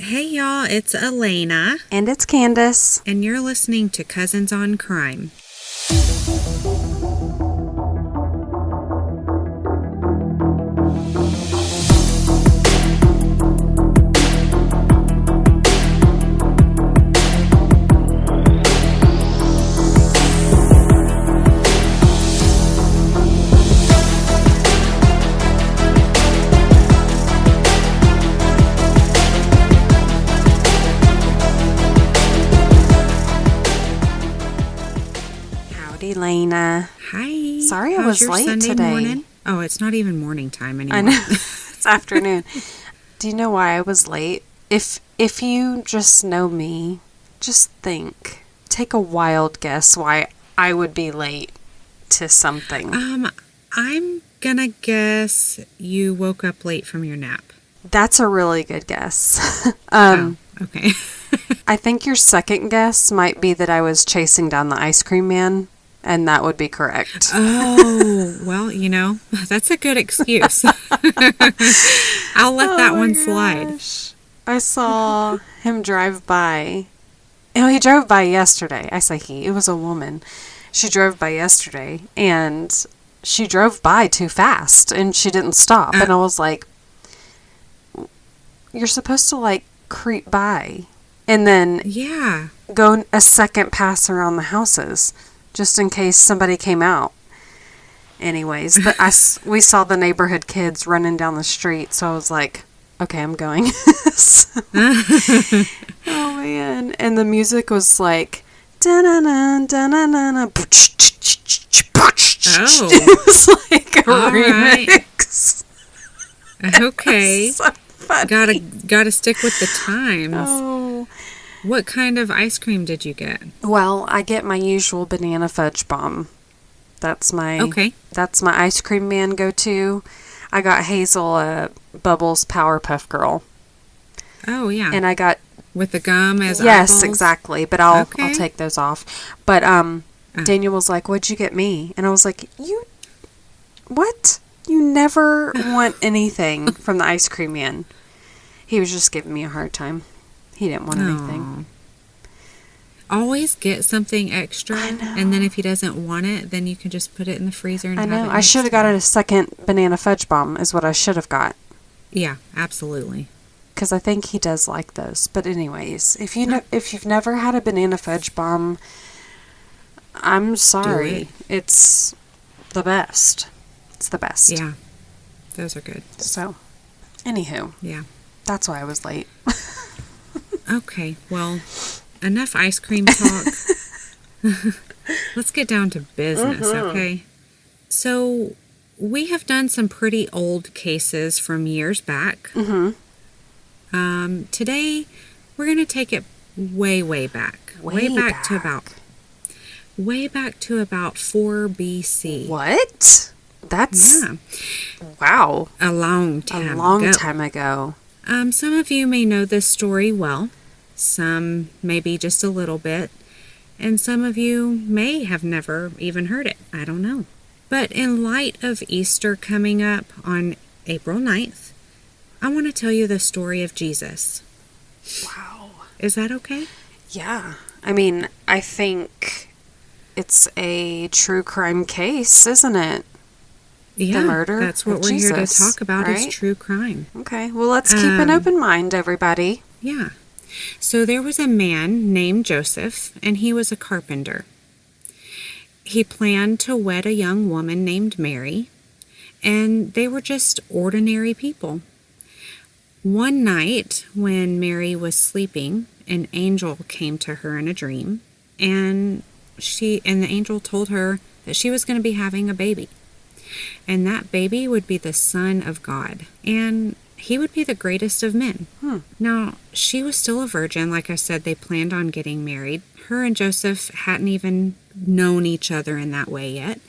Hey y'all, it's Elena. And it's Candace. And you're listening to Cousins on Crime. Elena. Hi. Sorry I was late Sunday today. Morning? Oh, it's not even morning time anymore. I know. It's afternoon. Do you know why I was late? If you just know me, just think. Take a wild guess why I would be late to something. I'm gonna guess you woke up late from your nap. That's a really good guess. Okay. I think your second guess might be that I was chasing down the ice cream man. And that would be correct. Oh, well, that's a good excuse. I'll let that one slide. I saw him drive by. He drove by yesterday. I say he. It was a woman. She drove by yesterday, and she drove by too fast, and she didn't stop. And I was like, you're supposed to, creep by, and then go a second pass around the houses. Just in case somebody came out. Anyways, but we saw the neighborhood kids running down the street, so I was like, okay, I'm going. Oh, man. And the music was like, da-na-na, da-na-na-na. Oh. It was like a remix. Right. Okay. So funny. Gotta stick with the times. Oh. What kind of ice cream did you get? Well, I get my usual banana fudge bomb. That's my ice cream man go-to. I got Hazel Bubbles Powerpuff Girl. Oh yeah. And I got with the gum as yes, eyeballs? Exactly. But I'll take those off. But Daniel was like, "What'd you get me?" And I was like, "You what? You never want anything from the ice cream man." He was just giving me a hard time. He didn't want anything. Always get something extra, and then if he doesn't want it, then you can just put it in the freezer and have it. I should have got a second banana fudge bomb is what I should have got. Yeah, absolutely. Because I think he does like those. But anyways, if you've never had a banana fudge bomb, I'm sorry. It's the best. It's the best. Yeah, those are good. So, anywho. Yeah. That's why I was late. Okay, well, enough ice cream talk. Let's get down to business, okay? So, we have done some pretty old cases from years back. Today, we're going to take it way back. Way back to about 4 BC. What? That's... Wow. A long time ago. Some of you may know this story well, some maybe just a little bit, and some of you may have never even heard it. I don't know. But in light of Easter coming up on April 9th, I want to tell you the story of Jesus. Wow. Is that okay? Yeah. I mean, I think it's a true crime case, isn't it? Yeah, the murder that's what of we're Jesus, here to talk about, right? Is true crime. Okay, well, let's keep an open mind, everybody. Yeah. So there was a man named Joseph, and he was a carpenter. He planned to wed a young woman named Mary, and they were just ordinary people. One night, when Mary was sleeping, an angel came to her in a dream, and the angel told her that she was going to be having a baby. And that baby would be the Son of God. And he would be the greatest of men. Now, she was still a virgin. Like I said, they planned on getting married. Her and Joseph hadn't even known each other in that way yet.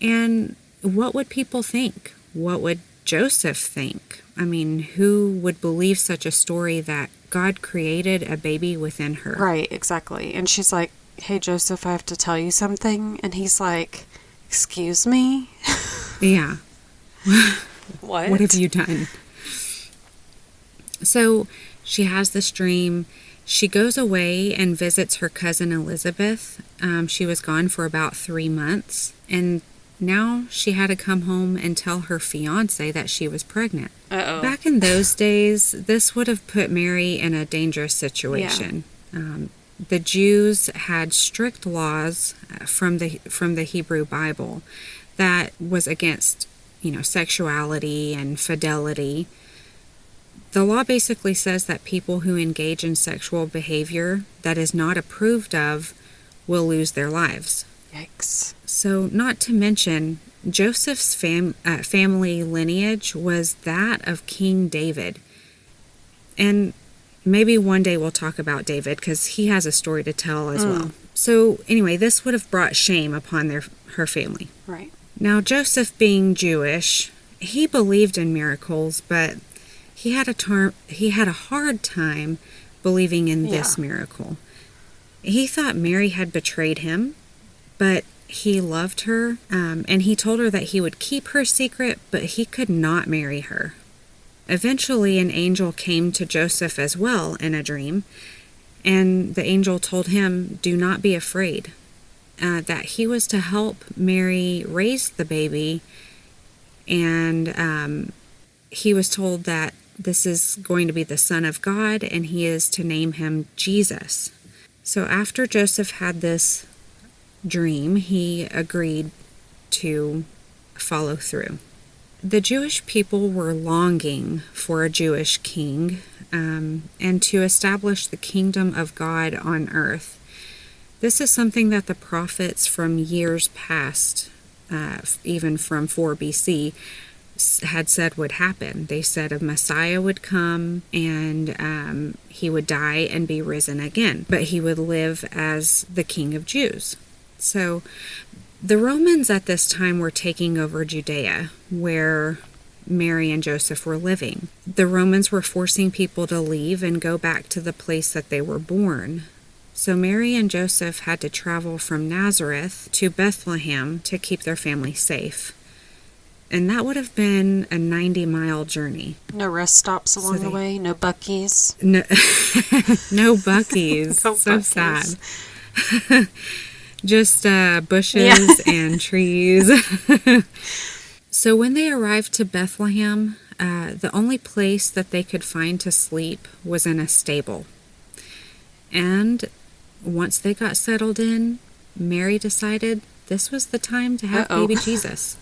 And what would people think? What would Joseph think? I mean, who would believe such a story that God created a baby within her? Right, exactly. And she's like, "Hey, Joseph, I have to tell you something." And he's like, "Excuse me?" Yeah. What? What have you done? So she has this dream. She goes away and visits her cousin Elizabeth. She was gone for about 3 months, and now she had to come home and tell her fiance that she was pregnant. Uh-oh. Back in those days, this would have put Mary in a dangerous situation. Yeah. The Jews had strict laws from the Hebrew Bible that was against, sexuality and fidelity. The law basically says that people who engage in sexual behavior that is not approved of will lose their lives. Yikes. So, not to mention, Joseph's family lineage was that of King David. And maybe one day we'll talk about David, because he has a story to tell as well. So, anyway, this would have brought shame upon her family. Right. Now, Joseph, being Jewish, he believed in miracles, but he had a hard time believing in this miracle. He thought Mary had betrayed him, but he loved her, and he told her that he would keep her secret, but he could not marry her. Eventually, an angel came to Joseph as well in a dream, and the angel told him, "Do not be afraid," that he was to help Mary raise the baby, and he was told that this is going to be the Son of God, and he is to name him Jesus. So after Joseph had this dream, he agreed to follow through. The Jewish people were longing for a Jewish king, and to establish the kingdom of God on earth. This is something that the prophets from years past, even from 4 BC, had said would happen. They said a Messiah would come, and he would die and be risen again, but he would live as the King of Jews. So the Romans at this time were taking over Judea, where Mary and Joseph were living. The Romans were forcing people to leave and go back to the place that they were born. So Mary and Joseph had to travel from Nazareth to Bethlehem to keep their family safe. And that would have been a 90-mile journey. No rest stops along the way? No Buc-ee's? No, no Buc-ee's. No so Buc-ee's. Sad. Just bushes and trees. So when they arrived to Bethlehem, the only place that they could find to sleep was in a stable. And once they got settled in, Mary decided this was the time to have baby Jesus.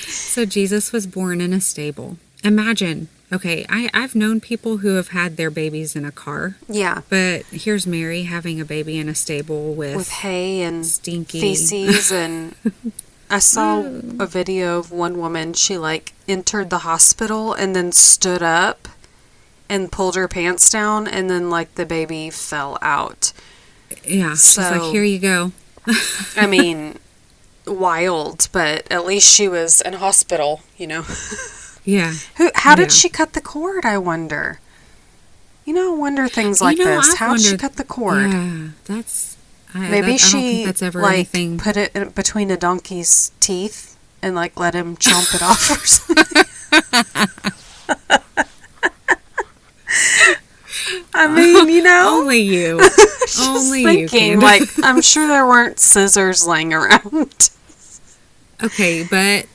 So Jesus was born in a stable. Imagine, okay, I've known people who have had their babies in a car. Yeah. But here's Mary having a baby in a stable with hay and stinky feces. And I saw a video of one woman, she entered the hospital and then stood up and pulled her pants down, and then the baby fell out. Yeah, so, she's like, here you go. I mean, wild, but at least she was in hospital, Yeah. How did she cut the cord, I wonder? I wonder things like this. How did she cut the cord? Yeah, that's... Maybe I she, don't think that's ever anything. Put it in between a donkey's teeth and, let him chomp it off or something. I mean, Only you. Only you can. I'm sure there weren't scissors laying around. Okay, but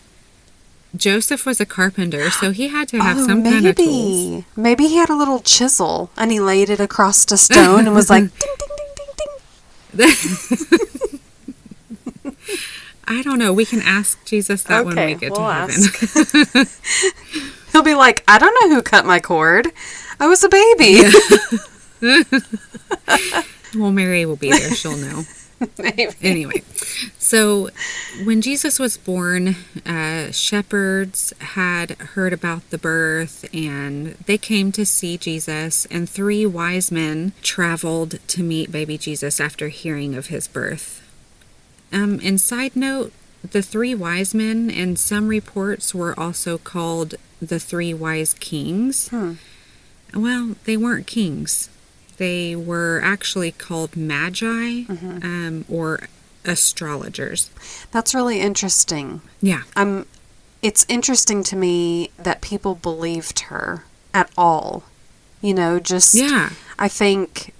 Joseph was a carpenter, so he had to have some kind of tools. Maybe he had a little chisel, and he laid it across a stone and was like, ding, ding, ding, ding, ding. I don't know. We can ask Jesus that when we get to heaven. He'll be like, I don't know who cut my cord. I was a baby. Yeah. Well, Mary will be there. She'll know. Maybe. Anyway, so when Jesus was born, shepherds had heard about the birth, and they came to see Jesus, and 3 wise men traveled to meet baby Jesus after hearing of his birth. And side note, the 3 wise men, in some reports, were also called the 3 wise kings. Well, they weren't kings. They were actually called magi, or astrologers. That's really interesting. Yeah. It's interesting to me that people believed her at all. Yeah. I think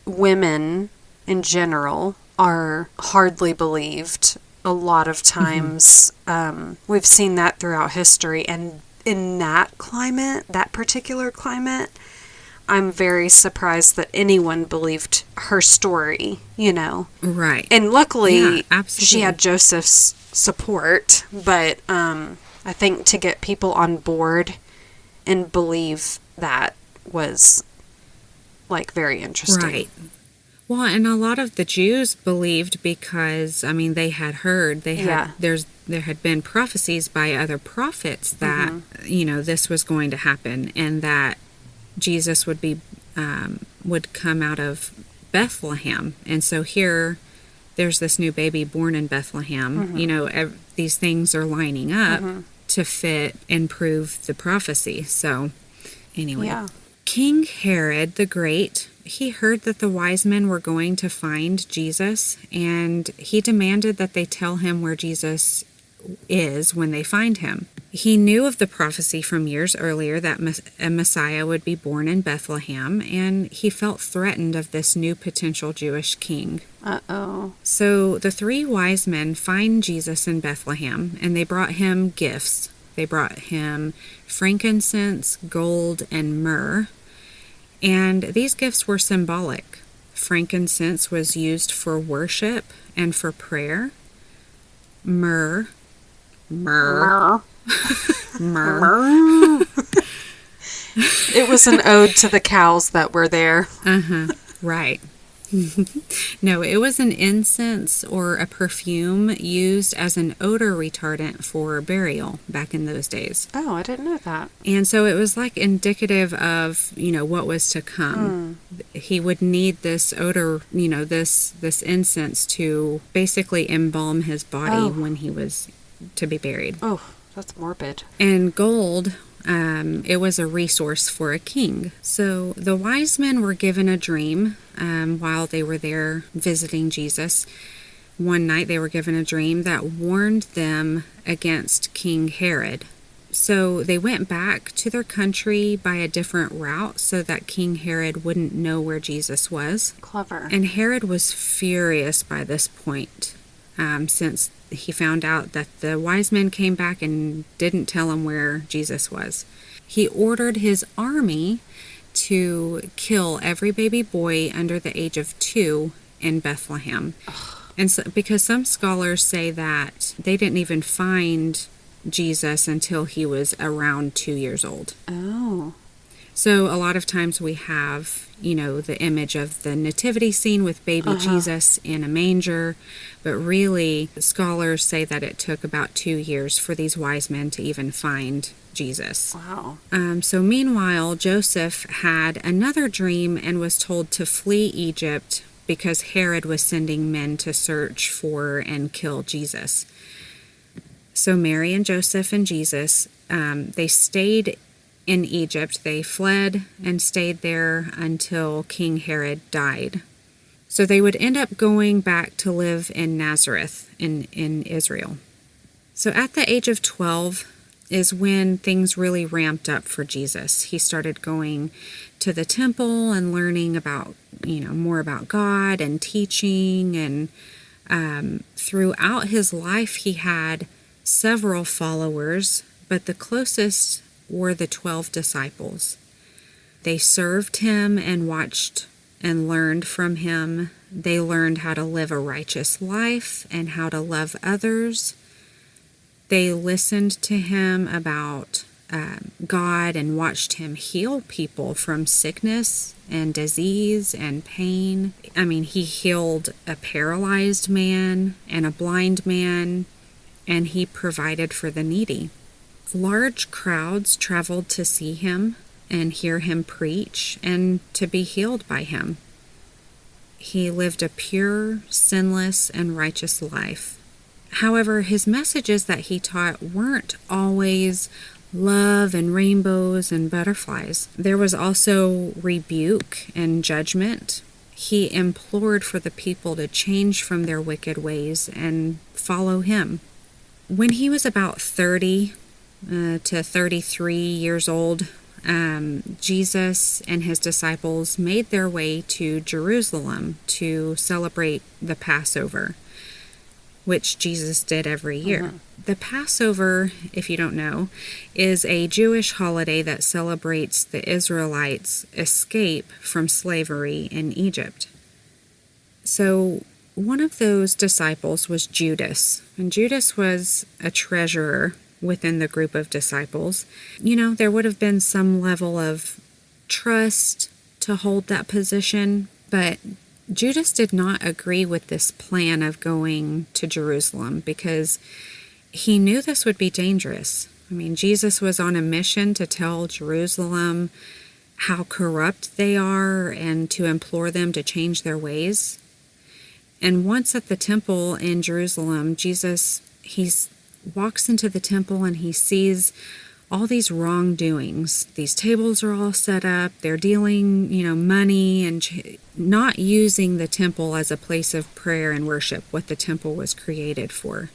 women in general are hardly believed a lot of times. We've seen that throughout history, and in that particular climate, I'm very surprised that anyone believed her story, Right. And luckily, absolutely. she had Joseph's support, but I think to get people on board and believe that was, very interesting. Right. Well, and a lot of the Jews believed because, they had heard, there had been prophecies by other prophets that, this was going to happen, and that Jesus would come out of Bethlehem. And so here, there's this new baby born in Bethlehem. These things are lining up to fit and prove the prophecy. So, anyway. Yeah. King Herod the Great, he heard that the wise men were going to find Jesus, and he demanded that they tell him where Jesus is when they find him. He knew of the prophecy from years earlier that a Messiah would be born in Bethlehem, and he felt threatened of this new potential Jewish king. Uh-oh. So the 3 wise men find Jesus in Bethlehem, and they brought him gifts. They brought him frankincense, gold, and myrrh. And these gifts were symbolic. Frankincense was used for worship and for prayer. Myrrh. Myrrh. It was an ode to the cows that were there. Right. No, it was an incense or a perfume used as an odor retardant for burial back in those days. Oh, I didn't know that. And so it was indicative of, what was to come. He would need this odor, this incense to basically embalm his body when he was to be buried. Oh, that's morbid. And gold, it was a resource for a king. So the wise men were given a dream while they were there visiting Jesus. One night they were given a dream that warned them against King Herod. So they went back to their country by a different route so that King Herod wouldn't know where Jesus was. Clever. And Herod was furious by this point, since he found out that the wise men came back and didn't tell him where Jesus was. He ordered his army to kill every baby boy under the age of 2 in Bethlehem. And so, because some scholars say that they didn't even find Jesus until he was around 2 years old. Oh. So a lot of times we have, the image of the nativity scene with baby Jesus in a manger, but really scholars say that it took about 2 years for these wise men to even find Jesus. Wow. So meanwhile, Joseph had another dream and was told to flee Egypt because Herod was sending men to search for and kill Jesus. So Mary and Joseph and Jesus, they stayed in Egypt. They fled and stayed there until King Herod died. So they would end up going back to live in Nazareth in Israel. So at the age of 12 is when things really ramped up for Jesus. He started going to the temple and learning about, more about God and teaching. And throughout his life, he had several followers, but the closest were the 12 disciples. They served him and watched and learned from him. They learned how to live a righteous life and how to love others. They listened to him about God and watched him heal people from sickness and disease and pain. He healed a paralyzed man and a blind man, and he provided for the needy. Large crowds traveled to see him and hear him preach and to be healed by him. He lived a pure, sinless, and righteous life. However, his messages that he taught weren't always love and rainbows and butterflies. There was also rebuke and judgment. He implored for the people to change from their wicked ways and follow him. When he was about 30 to 33 years old, Jesus and his disciples made their way to Jerusalem to celebrate the Passover, which Jesus did every year. Mm-hmm. The Passover, if you don't know, is a Jewish holiday that celebrates the Israelites' escape from slavery in Egypt. So one of those disciples was Judas, and Judas was a treasurer within the group of disciples. You know, there would have been some level of trust to hold that position, but Judas did not agree with this plan of going to Jerusalem because he knew this would be dangerous. I mean, Jesus was on a mission to tell Jerusalem how corrupt they are and to implore them to change their ways. And once at the temple in Jerusalem, Jesus, he walks into the temple and he sees all these wrongdoings. These tables are all set up. They're dealing, money and not using the temple as a place of prayer and worship, what the temple was created for.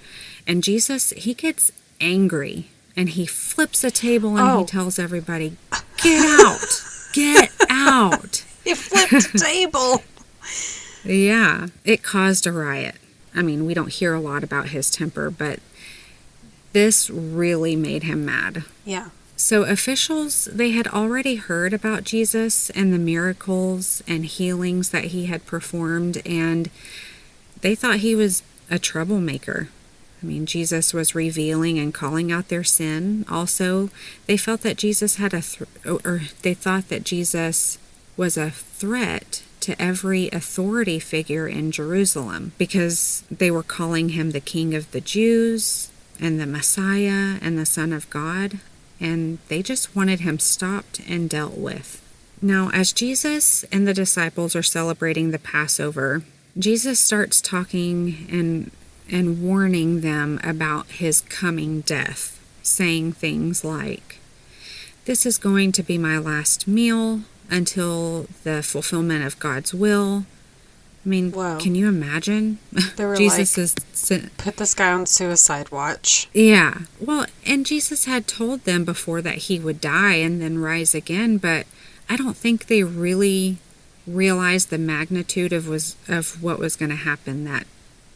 And Jesus, he gets angry and he flips a table and he tells everybody, "Get out! Get out!" He flipped a table. Yeah, it caused a riot. I mean, we don't hear a lot about his temper, but this really made him mad. Yeah. So officials, they had already heard about Jesus and the miracles and healings that he had performed, and they thought he was a troublemaker. I mean, Jesus was revealing and calling out their sin. Also, they felt that Jesus had they thought that Jesus was a threat to every authority figure in Jerusalem because they were calling him the King of the Jews and the Messiah and the Son of God, and they just wanted him stopped and dealt with. Now, as Jesus and the disciples are celebrating the Passover, Jesus starts talking and warning them about his coming death, saying things like, "This is going to be my last meal until the fulfillment of God's will." I mean, Whoa. Can you imagine? They were Jesus put this guy on suicide watch. Yeah. Well, and Jesus had told them before that he would die and then rise again, but I don't think they really realized the magnitude of what was going to happen that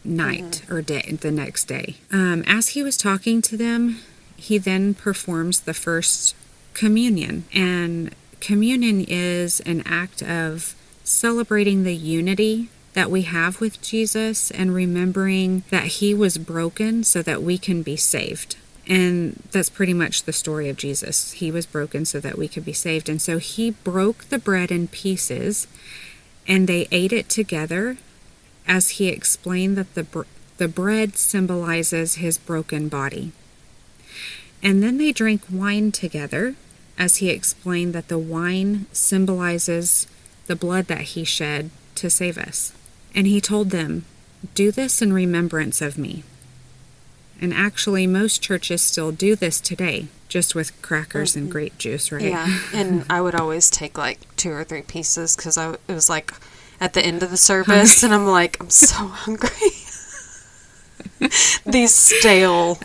night or day, the next day. As he was talking to them, he then performs the first communion, and communion is an act of celebrating the unity that we have with Jesus and remembering that he was broken so that we can be saved. And that's pretty much the story of Jesus. He was broken so that we could be saved. And so he broke the bread in pieces and they ate it together as he explained that the bread symbolizes his broken body. And then they drank wine together as he explained that the wine symbolizes the blood that he shed to save us. And he told them, "Do this in remembrance of me." And actually, most churches still do this today, just with crackers and grape juice, right? Yeah, and I would always take like 2 or 3 pieces because it was like at the end of the service, and I'm like, I'm so hungry. These stale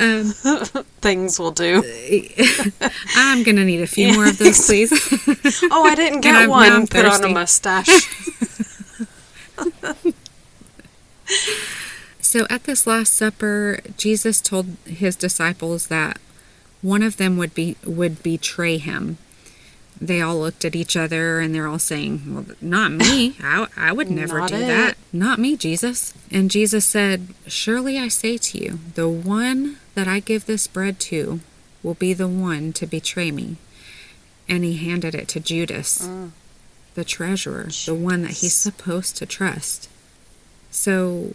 things will do. I'm going to need a few more of those, please. Oh, I didn't get one. Put on a mustache. So at this Last Supper, Jesus told his disciples that one of them would betray him. They all looked at each other and they're all saying, "Well, not me. I would never do that. Not me, Jesus." And Jesus said, "Surely I say to you, the one that I give this bread to will be the one to betray me." And he handed it to Judas, the treasurer, the one that he's supposed to trust. So,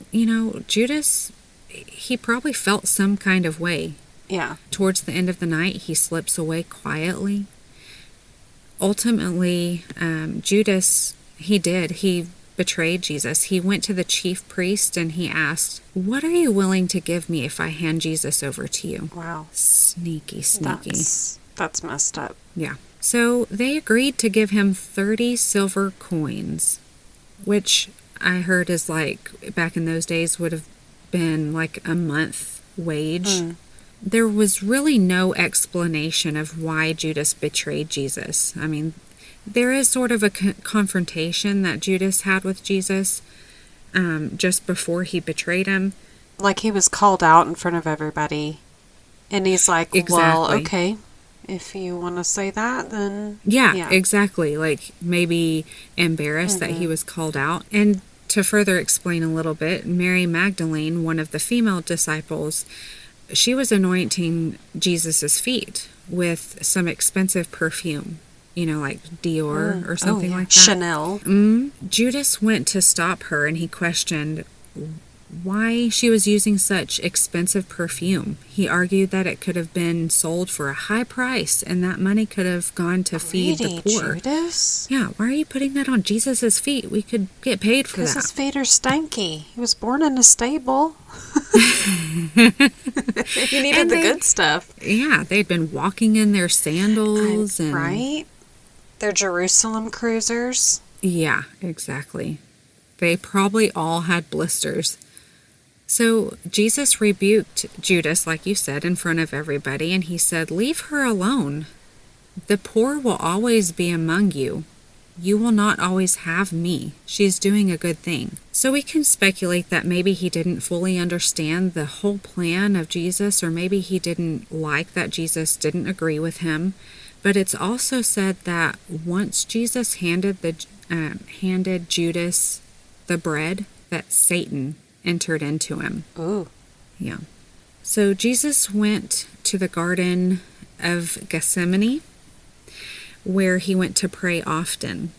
Judas, he probably felt some kind of way. Yeah. Towards the end of the night, he slips away quietly. Ultimately, Judas, he betrayed Jesus. He went to the chief priest and he asked, "What are you willing to give me if I hand Jesus over to you?" Wow. Sneaky. That's messed up. Yeah. So they agreed to give him 30 silver coins, which I heard is like, back in those days, would have been like a month wage. there was really no explanation of why Judas betrayed Jesus. I mean, there is sort of a confrontation that Judas had with Jesus just before he betrayed him. Like he was called out in front of everybody. And he's like, well, okay, if you want to say that, then... Yeah, exactly. Like maybe embarrassed that he was called out. And to further explain a little bit, Mary Magdalene, one of the female disciples, she was anointing Jesus's feet with some expensive perfume, like Dior or something like that. Chanel. Judas went to stop her, and he questioned why she was using such expensive perfume. He argued that it could have been sold for a high price, and that money could have gone to feed the poor. Judas? Yeah, why are you putting that on Jesus's feet? We could get paid for that. Because his feet are stanky. He was born in a stable. He needed the good stuff. Yeah, they'd been walking in their sandals. Right? They're Jerusalem cruisers. Yeah, exactly. They probably all had blisters. So Jesus rebuked Judas, like you said, in front of everybody, and he said, "Leave her alone. The poor will always be among you. You will not always have me. She's doing a good thing." So we can speculate that maybe he didn't fully understand the whole plan of Jesus, or maybe he didn't like that Jesus didn't agree with him. But it's also said that once Jesus handed Judas the bread, that Satan entered into him. Ooh. Yeah. So Jesus went to the Garden of Gethsemane, where he went to pray often.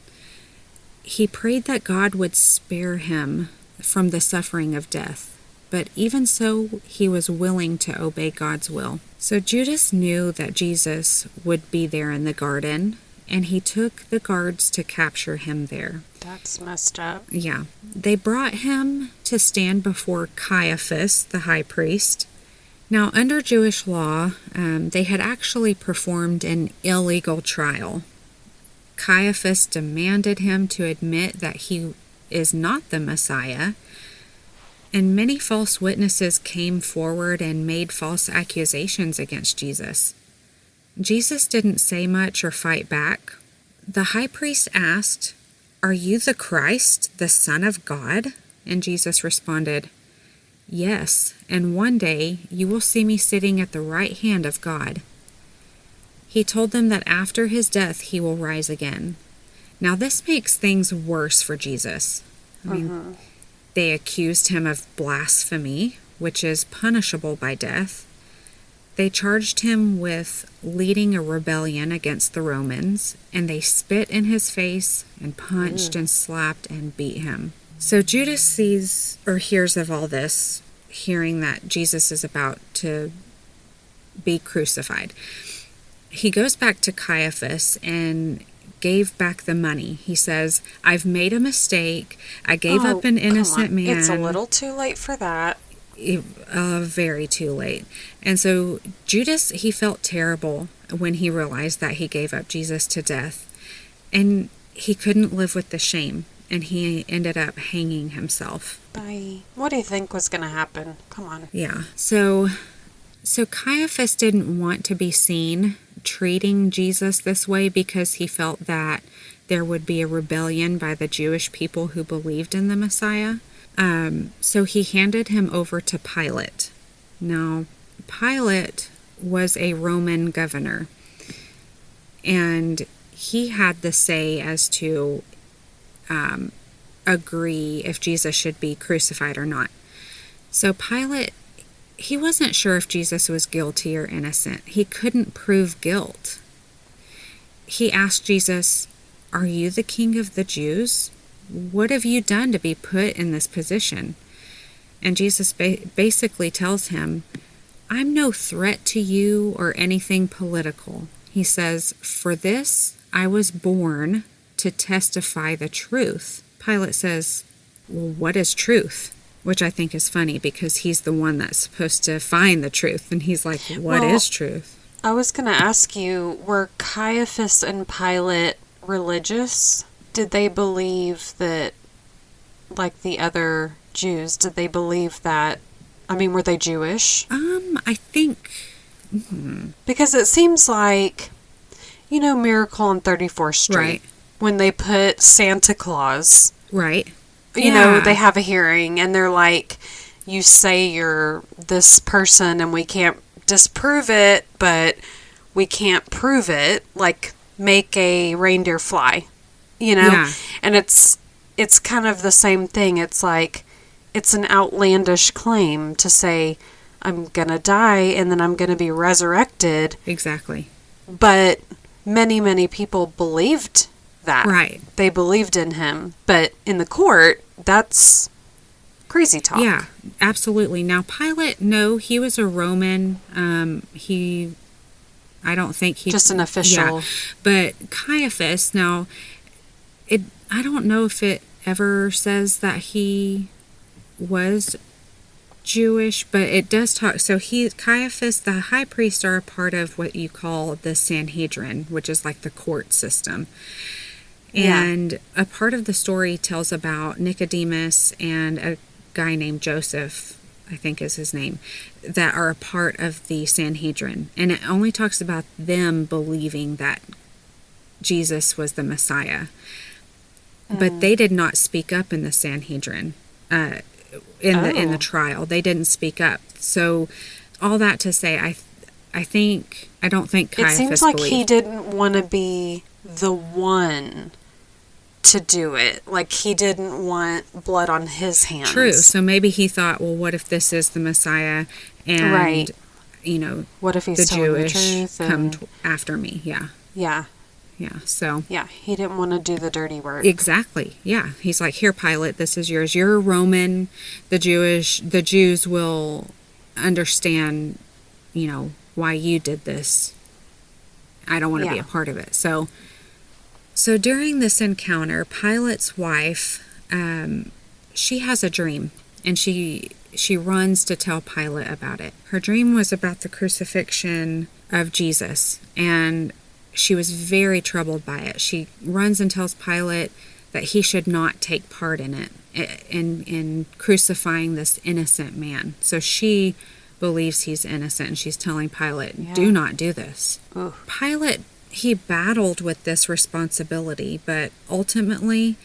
He prayed that God would spare him from the suffering of death, but even so, he was willing to obey God's will. So Judas knew that Jesus would be there in the garden, and he took the guards to capture him there. That's messed up. Yeah. They brought him to stand before Caiaphas, the high priest. Now, under Jewish law, they had actually performed an illegal trial. Caiaphas demanded him to admit that he is not the Messiah, and many false witnesses came forward and made false accusations against Jesus. Jesus didn't say much or fight back. The high priest asked, "Are you the Christ, the Son of God?" And Jesus responded, "Yes, and one day you will see me sitting at the right hand of God." He told them that after his death he will rise again. Now this makes things worse for Jesus. I mean, they accused him of blasphemy, which is punishable by death. They charged him with leading a rebellion against the Romans, and they spit in his face and punched and slapped and beat him. So Judas sees or hears of all this, hearing that Jesus is about to be crucified. He goes back to Caiaphas and gave back the money. He says, "I've made a mistake. I gave up an innocent man." It's a little too late for that. Very too late. And so Judas, he felt terrible when he realized that he gave up Jesus to death. And he couldn't live with the shame. And he ended up hanging himself. Bye. What do you think was going to happen? Come on. Yeah. So Caiaphas didn't want to be seen treating Jesus this way because he felt that there would be a rebellion by the Jewish people who believed in the Messiah. So he handed him over to Pilate. Now, Pilate was a Roman governor, and he had the say as to agree if Jesus should be crucified or not. So Pilate, he wasn't sure if Jesus was guilty or innocent. He couldn't prove guilt. He asked Jesus, "Are you the king of the Jews? What have you done to be put in this position?" And Jesus basically tells him, "I'm no threat to you or anything political." He says, "For this I was born to testify the truth." Pilate says, "Well, what is truth?" Which I think is funny because he's the one that's supposed to find the truth. And he's like, "What is truth?" I was going to ask you, were Caiaphas and Pilate religious? Did they believe that, like the other Jews, did they believe that, I mean, were they Jewish? I think... Because it seems like, Miracle on 34th Street. Right. When they put Santa Claus. Right. They have a hearing and they're like, you say you're this person and we can't disprove it, but we can't prove it. Like, make a reindeer fly, Yeah. And it's kind of the same thing. It's like, it's an outlandish claim to say, I'm going to die and then I'm going to be resurrected. Exactly. But many, many people believed that. Right. They believed in him. But in the court, that's crazy talk. Yeah, absolutely. Now, Pilate, no, he was a Roman. I don't think he... Just an official. Yeah. But Caiaphas, now, I don't know if it ever says that he was Jewish, but it does talk... So Caiaphas, the high priest, are a part of what you call the Sanhedrin, which is like the court system. And a part of the story tells about Nicodemus and a guy named Joseph, I think is his name, that are a part of the Sanhedrin. And it only talks about them believing that Jesus was the Messiah. But they did not speak up in the Sanhedrin, in the trial. They didn't speak up. So all that to say, I don't think Caiaphas It seems like believed. he didn't want to be the one to do it. Like, he didn't want blood on his hands. True. So maybe he thought, well, what if this is the Messiah and, right. What if he's the telling Jewish the truth come after me? Yeah. Yeah. Yeah. So. Yeah. He didn't want to do the dirty work. Exactly. Yeah. He's like, here, Pilate, this is yours. You're Roman. The Jews will understand, why you did this. I don't want to be a part of it. So during this encounter, Pilate's wife, she has a dream, and she runs to tell Pilate about it. Her dream was about the crucifixion of Jesus, and she was very troubled by it. She runs and tells Pilate that he should not take part in it, in crucifying this innocent man. So she believes he's innocent, and she's telling Pilate, do not do this. Ooh. Pilate, he battled with this responsibility, but ultimately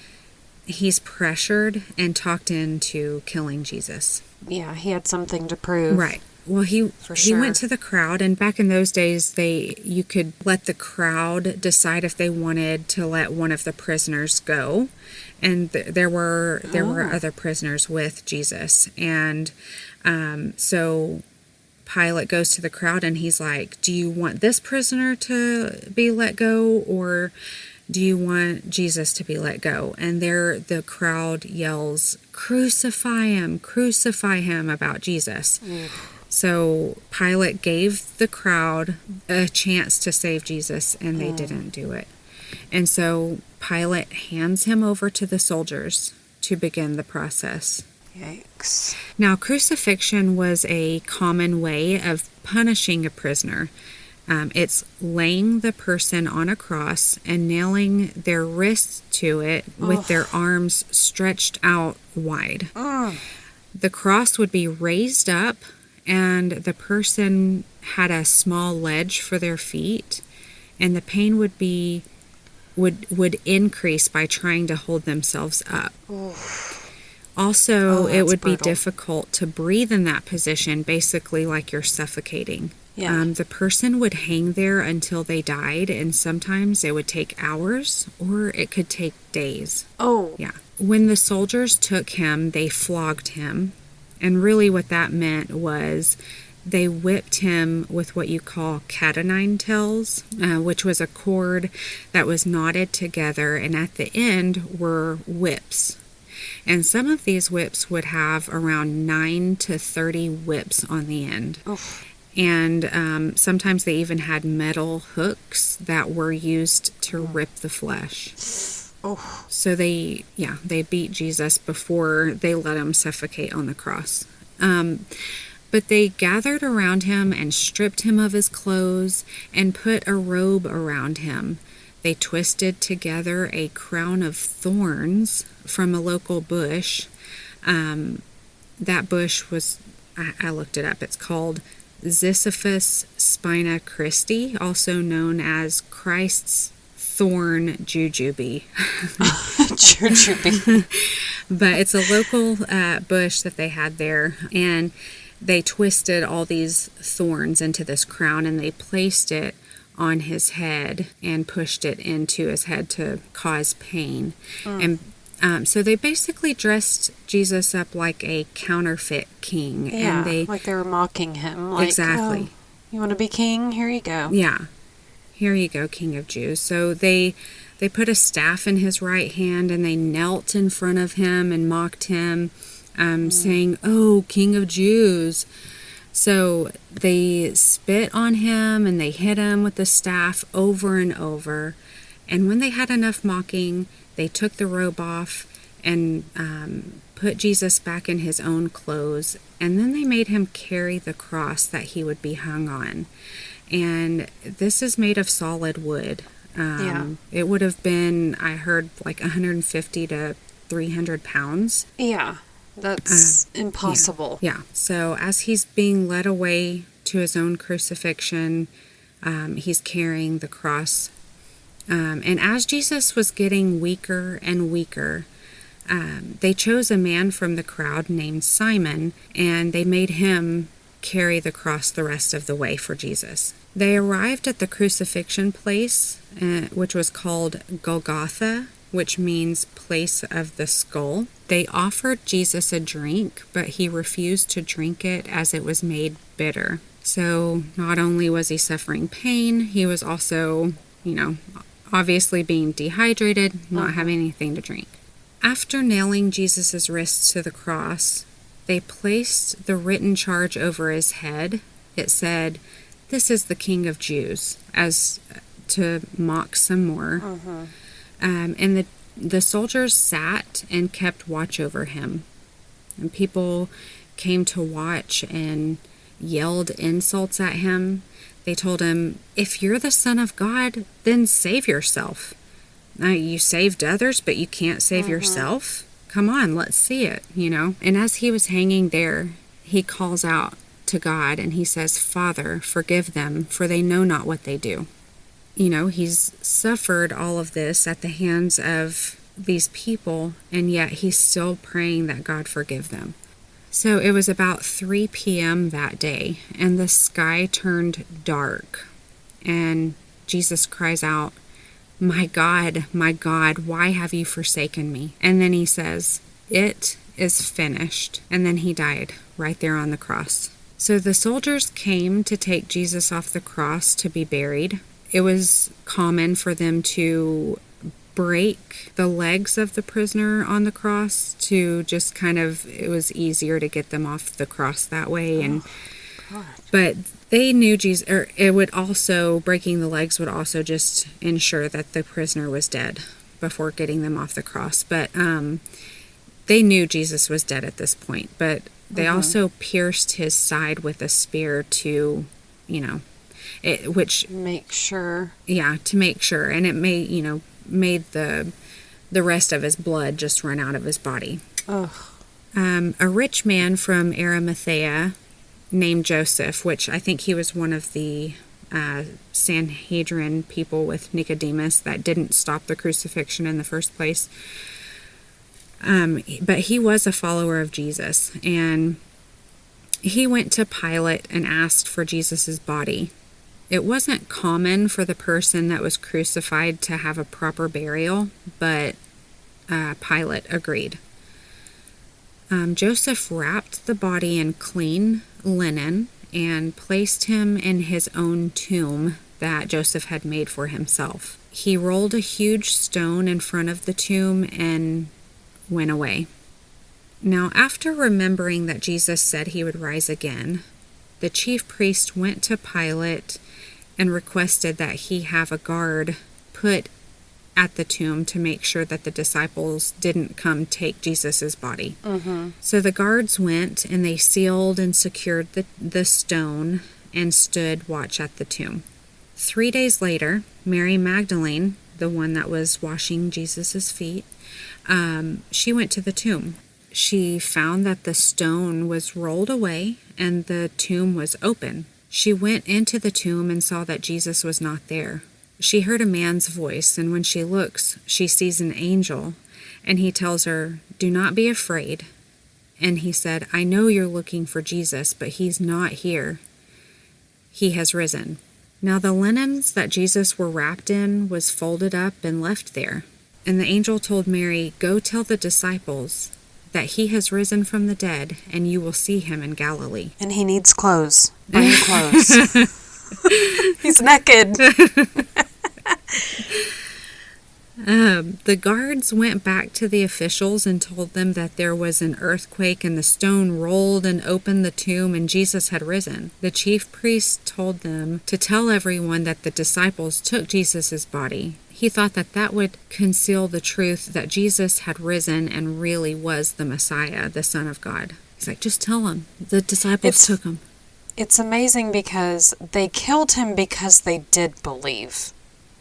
he's pressured and talked into killing Jesus. Yeah, he had something to prove. Right. Well, he went to the crowd, and back in those days, you could let the crowd decide if they wanted to let one of the prisoners go, and there were other prisoners with Jesus, and so Pilate goes to the crowd and he's like, do you want this prisoner to be let go, or do you want Jesus to be let go? And the crowd yells, crucify him about Jesus. So Pilate gave the crowd a chance to save Jesus, and they didn't do it. And so Pilate hands him over to the soldiers to begin the process. Yikes. Now, crucifixion was a common way of punishing a prisoner. It's laying the person on a cross and nailing their wrists to it with their arms stretched out wide. The cross would be raised up, and the person had a small ledge for their feet, and the pain would increase by trying to hold themselves up. Also, it would be difficult to breathe in that position, basically like you're suffocating. Yeah. The person would hang there until they died, and sometimes it would take hours, or it could take days. Oh. Yeah. When the soldiers took him, they flogged him. And really what that meant was they whipped him with what you call cat o' nine tails, which was a cord that was knotted together, and at the end were whips. And some of these whips would have around 9 to 30 whips on the end. Oof. And sometimes they even had metal hooks that were used to rip the flesh. Oh. So they beat Jesus before they let him suffocate on the cross. But they gathered around him and stripped him of his clothes and put a robe around him. They twisted together a crown of thorns from a local bush. That bush was, I looked it up, it's called Sisyphus spina Christi, also known as Christ's thorn jujube. Jujube. But it's a local bush that they had there, and they twisted all these thorns into this crown, and they placed it on his head and pushed it into his head to cause pain. And so they basically dressed Jesus up like a counterfeit king. Yeah, and they were mocking him. Like, exactly. Oh, you want to be king? Here you go. Yeah. Here you go, King of Jews. So they put a staff in his right hand, and they knelt in front of him and mocked him, saying, "Oh, King of Jews." So they spit on him, and they hit him with the staff over and over. And when they had enough mocking, they took the robe off and put Jesus back in his own clothes. And then they made him carry the cross that he would be hung on. And this is made of solid wood. It would have been, I heard, like 150 to 300 pounds. Yeah, that's impossible. Yeah. So as he's being led away to his own crucifixion, he's carrying the cross. And as Jesus was getting weaker and weaker, they chose a man from the crowd named Simon, and they made him carry the cross the rest of the way for Jesus. They arrived at the crucifixion place, which was called Golgotha, which means place of the skull. They offered Jesus a drink, but he refused to drink it as it was made bitter. So not only was he suffering pain, he was also, obviously being dehydrated, not having anything to drink. After nailing Jesus' wrists to the cross, they placed the written charge over his head. It said, "This is the King of Jews," as to mock some more. And the soldiers sat and kept watch over him. And people came to watch and yelled insults at him. They told him, "If you're the Son of God, then save yourself. Now, you saved others, but you can't save yourself? Come on, let's see it," And as he was hanging there, he calls out to God and he says, "Father, forgive them, for they know not what they do." He's suffered all of this at the hands of these people, and yet he's still praying that God forgive them. So it was about 3 p.m. that day, and the sky turned dark, and Jesus cries out, my God, why have you forsaken me?" And then he says, "It is finished." And then he died right there on the cross. So the soldiers came to take Jesus off the cross to be buried. It was common for them to break the legs of the prisoner on the cross to just it was easier to get them off the cross that way. But they knew Jesus, or breaking the legs would also just ensure that the prisoner was dead before getting them off the cross. But they knew Jesus was dead at this point. But they also pierced his side with a spear to, which make sure. Yeah, to make sure, and it made the rest of his blood just run out of his body. Ugh. A rich man from Arimathea named Joseph, which I think he was one of the Sanhedrin people with Nicodemus that didn't stop the crucifixion in the first place. But he was a follower of Jesus, and he went to Pilate and asked for Jesus's body. It wasn't common for the person that was crucified to have a proper burial, but Pilate agreed. Joseph wrapped the body in clean linen and placed him in his own tomb that Joseph had made for himself. He rolled a huge stone in front of the tomb and went away. Now, after remembering that Jesus said he would rise again, the chief priest went to Pilate and requested that he have a guard put at the tomb to make sure that the disciples didn't come take Jesus's body. So the guards went and they sealed and secured the stone and stood watch at the tomb. 3 days later, Mary Magdalene, the one that was washing Jesus's feet, she went to the tomb. She found that the stone was rolled away and the tomb was open. She went into the tomb and saw that Jesus was not there. She heard a man's voice, and when she looks, she sees an angel, and he tells her, "Do not be afraid." And he said, "I know you're looking for Jesus, but he's not here. He has risen." Now the linens that Jesus were wrapped in was folded up and left there. And the angel told Mary, "Go tell the disciples that he has risen from the dead, and you will see him in Galilee." And he needs clothes. Bring your clothes. He's naked. The guards went back to the officials and told them that there was an earthquake and the stone rolled and opened the tomb and Jesus had risen. The chief priest told them to tell everyone that the disciples took Jesus' body. He thought that that would conceal the truth that Jesus had risen and really was the Messiah, the Son of God. He's like, just tell them. The disciples took him. It's amazing because they killed him because they did believe.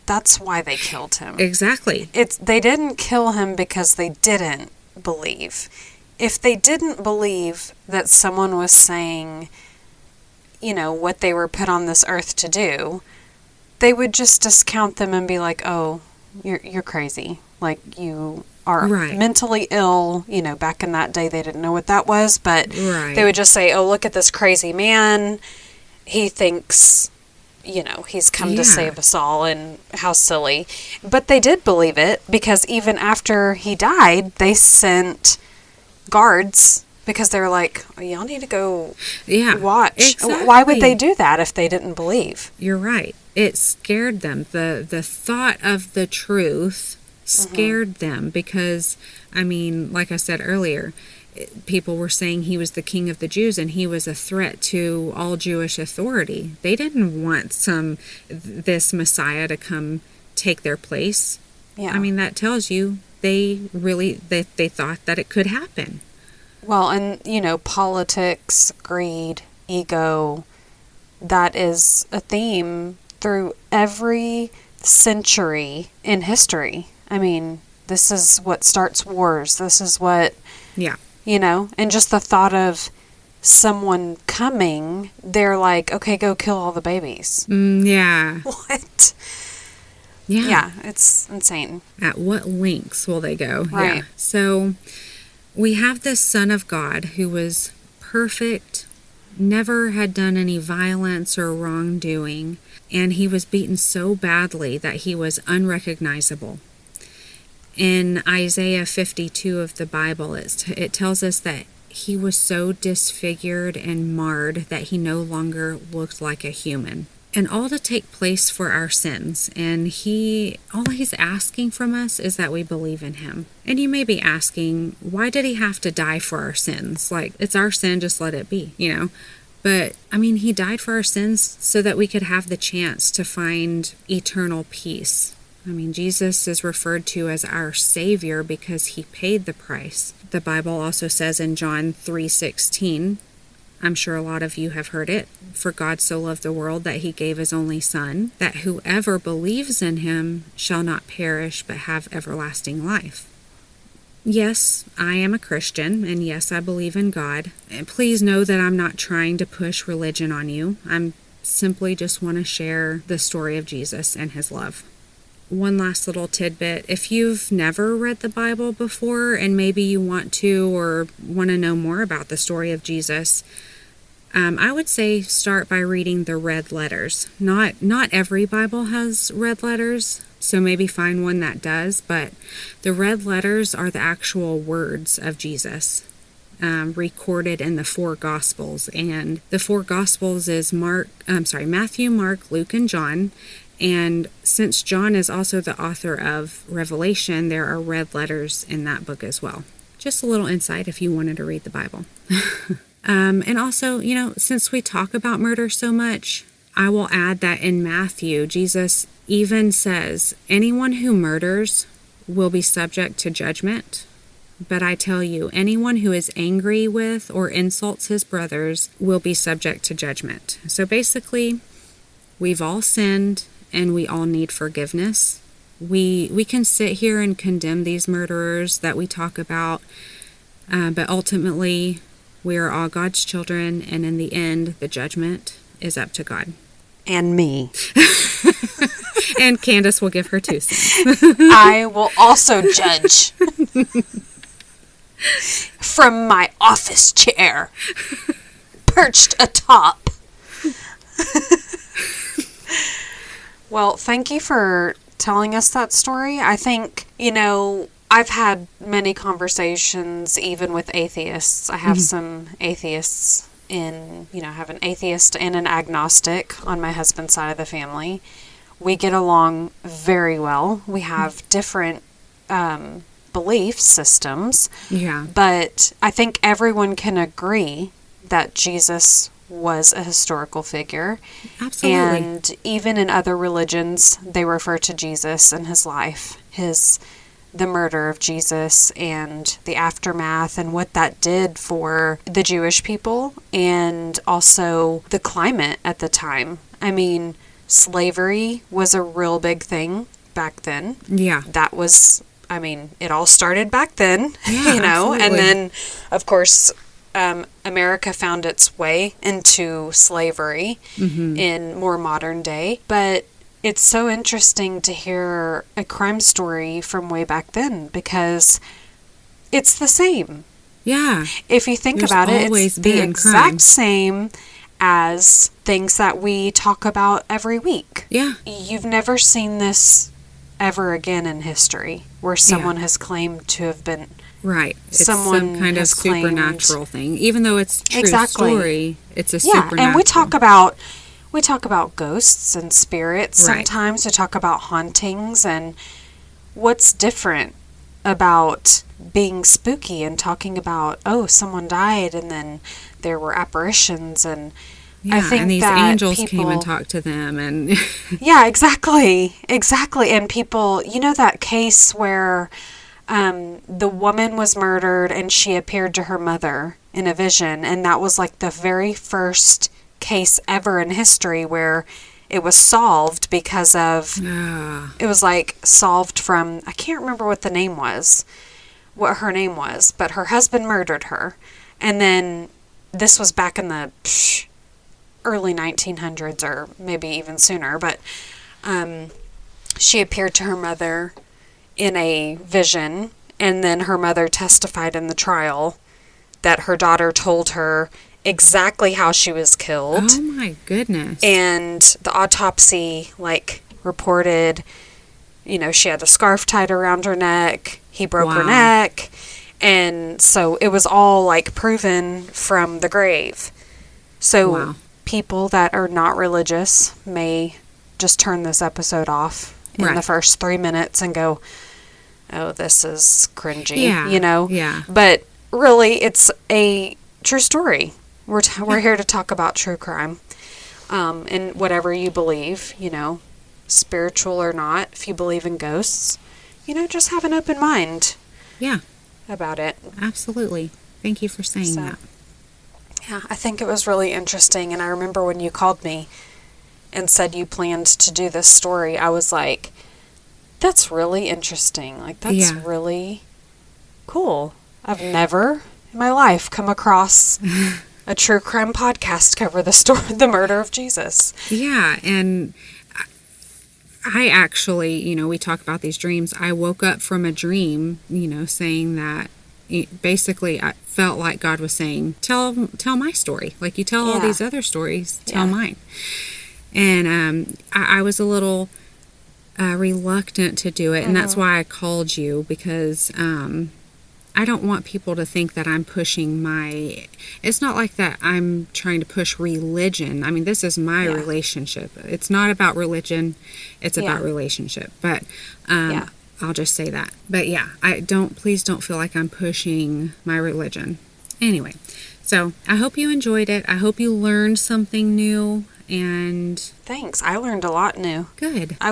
That's why they killed him. Exactly. They didn't kill him because they didn't believe. If they didn't believe that someone was saying, what they were put on this earth to do, they would just discount them and be like, "Oh, you're crazy. Like, you are mentally ill." Back in that day, they didn't know what that was, but they would just say, "Oh, look at this crazy man. He thinks, he's come to save us all, and how silly." But they did believe it, because even after he died, they sent guards, because they were like, "Oh, y'all need to go watch." Exactly. Why would they do that if they didn't believe? You're right. It scared them. The thought of the truth scared them because, like I said earlier, people were saying he was the king of the Jews and he was a threat to all Jewish authority. They didn't want this Messiah to come take their place. Yeah. That tells you they thought that it could happen. Well, and politics, greed, ego, that is a theme through every century in history. This is what starts wars. This is what, and just the thought of someone coming, they're like, "Okay, go kill all the babies." Yeah. What? Yeah, it's insane. At what lengths will they go? Right. Yeah. So we have this Son of God who was perfect, never had done any violence or wrongdoing, and he was beaten so badly that he was unrecognizable. In Isaiah 52 of the Bible, it tells us that he was so disfigured and marred that he no longer looked like a human. And all to take place for our sins. And all he's asking from us is that we believe in him. And you may be asking, why did he have to die for our sins? Like, it's our sin, just let it be, But, he died for our sins so that we could have the chance to find eternal peace. Jesus is referred to as our Savior because he paid the price. The Bible also says in John 3:16, I'm sure a lot of you have heard it, "For God so loved the world that he gave his only Son, that whoever believes in him shall not perish but have everlasting life." Yes, I am a Christian, and yes, I believe in God. And please know that I'm not trying to push religion on you. I'm simply just want to share the story of Jesus and his love. One last little tidbit. If you've never read the Bible before and maybe you want to or want to know more about the story of Jesus, I would say start by reading the red letters. Not every Bible has red letters, so maybe find one that does, but the red letters are the actual words of Jesus, recorded in the four Gospels. And the four Gospels is Matthew, Mark, Luke, and John. And since John is also the author of Revelation, there are red letters in that book as well. Just a little insight if you wanted to read the Bible. And also, since we talk about murder so much, I will add that in Matthew, Jesus even says, anyone who murders will be subject to judgment. But I tell you, anyone who is angry with or insults his brothers will be subject to judgment. So basically, we've all sinned and we all need forgiveness. We can sit here and condemn these murderers that we talk about, but ultimately, we are all God's children, and in the end, the judgment is up to God. And me. And Candace will give her 2 cents. I will also judge from my office chair, perched atop. Well, thank you for telling us that story. I think, I've had many conversations even with atheists. I have some atheists I have an atheist and an agnostic on my husband's side of the family. We get along very well. We have different belief systems. Yeah. But I think everyone can agree that Jesus was a historical figure. Absolutely. And even in other religions, they refer to Jesus and his life, the murder of Jesus and the aftermath and what that did for the Jewish people and also the climate at the time. I mean, slavery was a real big thing back then. Yeah. That was, it all started back then, yeah, absolutely. And then, of course, America found its way into slavery in more modern day. But it's so interesting to hear a crime story from way back then because it's the same. Yeah. If you think about it, it's the exact same as things that we talk about every week. Yeah. You've never seen this ever again in history where someone has claimed to have been... Right. It's some kind of supernatural thing. Even though it's a true story, it's a supernatural. And we talk about ghosts and spirits sometimes. We talk about hauntings and what's different about being spooky and talking about, someone died and then there were apparitions and yeah, I think and these that angels came and talked to them and yeah, exactly. And people, that case where the woman was murdered and she appeared to her mother in a vision, and that was like the very first case ever in history where it was solved because of it was like solved from, I can't remember what her name was, but her husband murdered her, and then this was back in the early 1900s or maybe even sooner, but she appeared to her mother in a vision, and then her mother testified in the trial that her daughter told her exactly how she was killed. Oh my goodness. And the autopsy reported, she had a scarf tied around her neck, he broke her neck, and so it was all proven from the grave. So people that are not religious may just turn this episode off in the first 3 minutes and go, oh, this is cringy, Yeah. But really, it's a true story. We're here to talk about true crime, and whatever you believe, spiritual or not. If you believe in ghosts, just have an open mind. Yeah. About it. Absolutely. Thank you for saying that. Yeah, I think it was really interesting, and I remember when you called me and said you planned to do this story, I was like, that's really interesting. That's really cool. I've never in my life come across a true crime podcast cover the murder of Jesus. Yeah, and I actually, we talk about these dreams. I woke up from a dream, saying that basically I felt like God was saying, tell my story. Like you tell all these other stories, tell mine. And I was a little reluctant to do it, and that's why I called you, because I don't want people to think that I'm pushing it's not like that I'm trying to push religion. I mean, this is my relationship. It's not about religion, it's about relationship. But I'll just say that. But please don't feel like I'm pushing my religion. Anyway, so I hope you enjoyed it. I hope you learned something new, and thanks. I learned a lot new. Good. I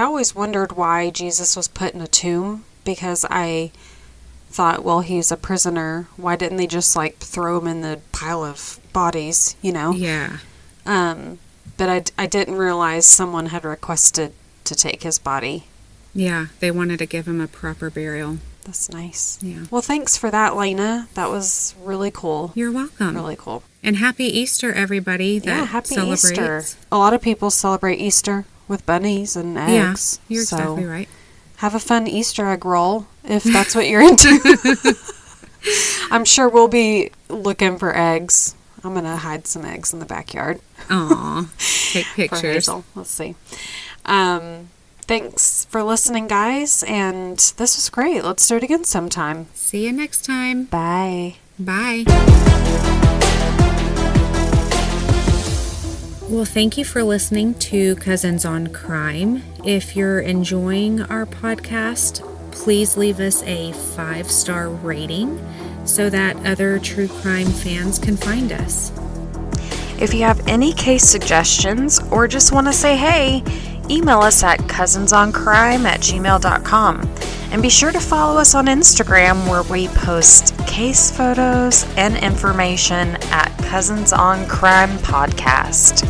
always wondered why Jesus was put in a tomb, because I thought, well, he's a prisoner. Why didn't they just throw him in the pile of bodies, Yeah. But I didn't realize someone had requested to take his body. Yeah, they wanted to give him a proper burial. That's nice. Yeah. Well, thanks for that, Lena. That was really cool. You're welcome. Really cool. And happy Easter, everybody that happy celebrates. Easter. A lot of people celebrate Easter with bunnies and eggs. Yeah, you're exactly right. Have a fun Easter egg roll if that's what you're into. I'm sure we'll be looking for eggs. I'm going to hide some eggs in the backyard. Aw, take pictures. For Hazel. Let's see. Thanks for listening, guys, and this was great. Let's do it again sometime. See you next time. Bye. Bye. Well, thank you for listening to Cousins on Crime. If you're enjoying our podcast, please leave us a 5-star rating so that other true crime fans can find us. If you have any case suggestions or just want to say hey, email us at cousinsoncrime@gmail.com. And be sure to follow us on Instagram where we post case photos and information at Cousins on Crime Podcast.